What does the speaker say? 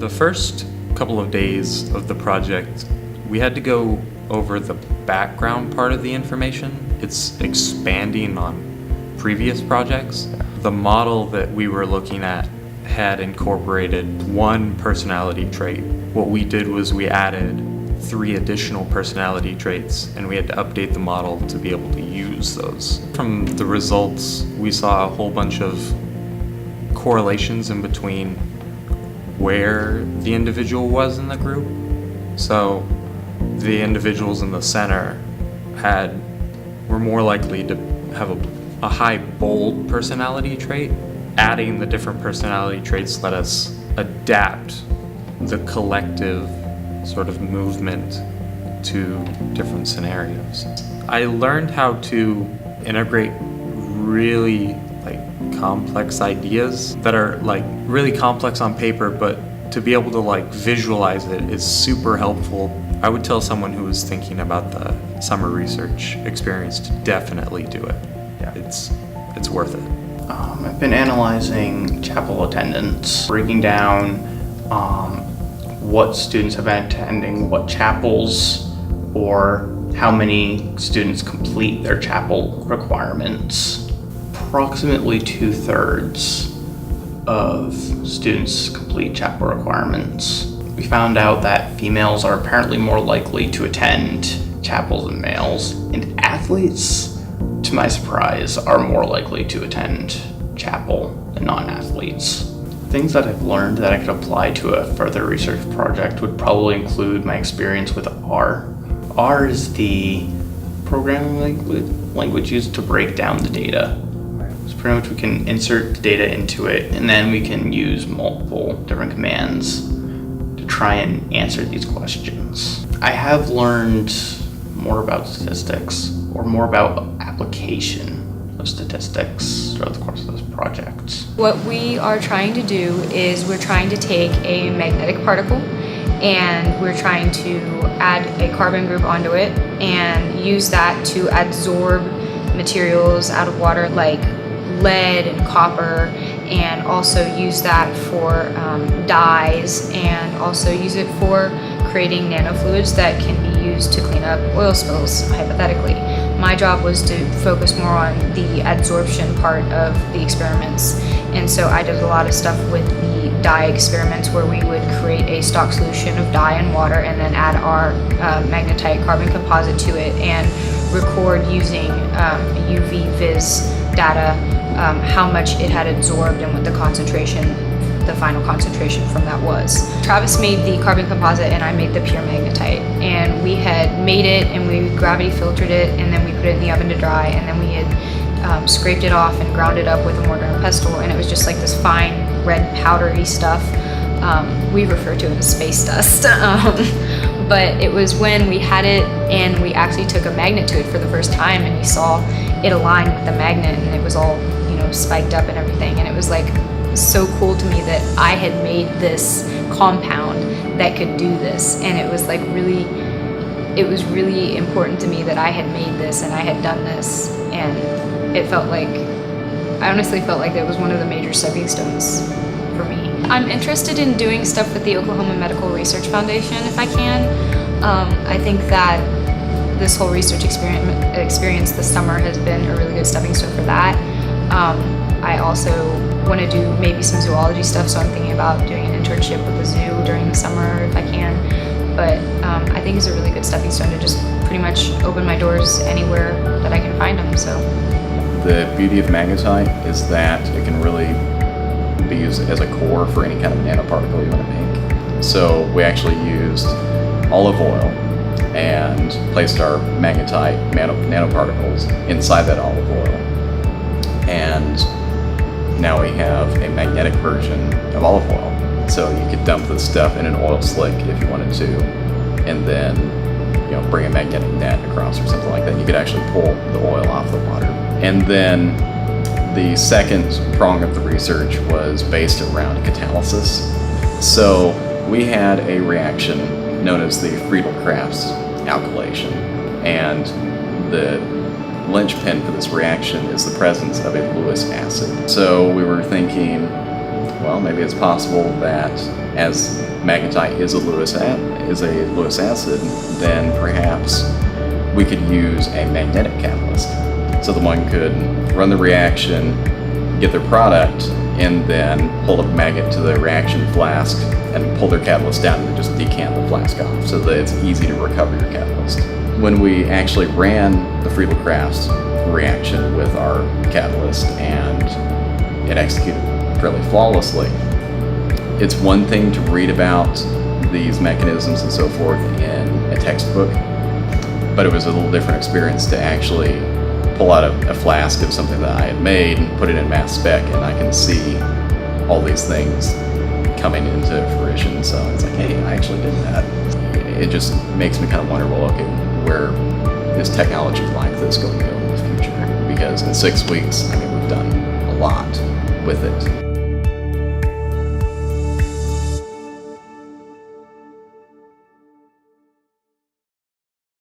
The first couple of days of the project, we had to go over the background part of the information. It's expanding on previous projects. The model that we were looking at had incorporated one personality trait. What we did was we added 3 additional personality traits, and we had to update the model to be able to use those. From the results, we saw a whole bunch of correlations in between where the individual was in the group. So the individuals in the center were more likely to have a high bold personality trait. Adding the different personality traits let us adapt the collective sort of movement to different scenarios. I learned how to integrate really complex ideas that are really complex on paper, but to be able to visualize it is super helpful. I would tell someone who was thinking about the summer research experience to definitely do it. Yeah, it's worth it. I've been analyzing chapel attendance, breaking down what students have been attending what chapels, or how many students complete their chapel requirements. Approximately 2/3 of students complete chapel requirements. We found out that females are apparently more likely to attend chapels than males, and athletes, to my surprise, are more likely to attend chapel than non-athletes. Things that I've learned that I could apply to a further research project would probably include my experience with R. R is the programming language used to break down the data. So pretty much we can insert the data into it, and then we can use multiple different commands to try and answer these questions. I have learned more about statistics, or more about application of statistics throughout the course of this project. What we are trying to do is we're trying to take a magnetic particle and we're trying to add a carbon group onto it and use that to absorb materials out of water like lead and copper, and also use that for dyes, and also use it for creating nanofluids that can be used to clean up oil spills, hypothetically. My job was to focus more on the adsorption part of the experiments, and so I did a lot of stuff with the dye experiments where we would create a stock solution of dye and water and then add our magnetite carbon composite to it and record using UV vis data how much it had absorbed and what the final concentration from that was. Travis made the carbon composite and I made the pure magnetite, and we had made it and we gravity filtered it, and then we put it in the oven to dry, and then we had scraped it off and ground it up with a mortar and pestle, and it was just like this fine red powdery stuff. We refer to it as space dust. But it was when we had it and we actually took a magnet to it for the first time, and we saw it aligned with the magnet, and it was all spiked up and everything, and it was so cool to me that I had made this compound that could do this, and it was really important to me that I had made this and I had done this, and I honestly felt like that was one of the major stepping stones for me. I'm interested in doing stuff with the Oklahoma Medical Research Foundation if I can. I think that this whole research experience this summer has been a really good stepping stone for that. I also want to do maybe some zoology stuff, so I'm thinking about doing an internship with the zoo during the summer if I can. But I think it's a really good stepping stone to just pretty much open my doors anywhere that I can find them. So the beauty of magnetite is that it can really be used as a core for any kind of nanoparticle you want to make. So we actually used olive oil and placed our magnetite nanoparticles inside that olive oil, and now we have a magnetic version of olive oil. So you could dump this stuff in an oil slick if you wanted to, and then bring a magnetic net across or something like that. You could actually pull the oil off the water. And then the second prong of the research was based around catalysis. So we had a reaction known as the Friedel-Crafts alkylation, and the linchpin for this reaction is the presence of a Lewis acid. So we were thinking, well, maybe it's possible that as magnetite is a Lewis acid, then perhaps we could use a magnetic catalyst. So the one could run the reaction, get their product, and then hold a magnet to the reaction flask and pull their catalyst down and just decant the flask off so that it's easy to recover your catalyst. When we actually ran the Friedel-Crafts reaction with our catalyst and it executed fairly flawlessly, it's one thing to read about these mechanisms and so forth in a textbook, but it was a little different experience to actually pull out a flask of something that I had made and put it in mass spec, and I can see all these things coming into fruition. So it's like, hey, I actually did that. It just makes me kind of wonder, well, okay, where is technology like this going to go in the future? Because in 6 weeks, I mean, we've done a lot with it.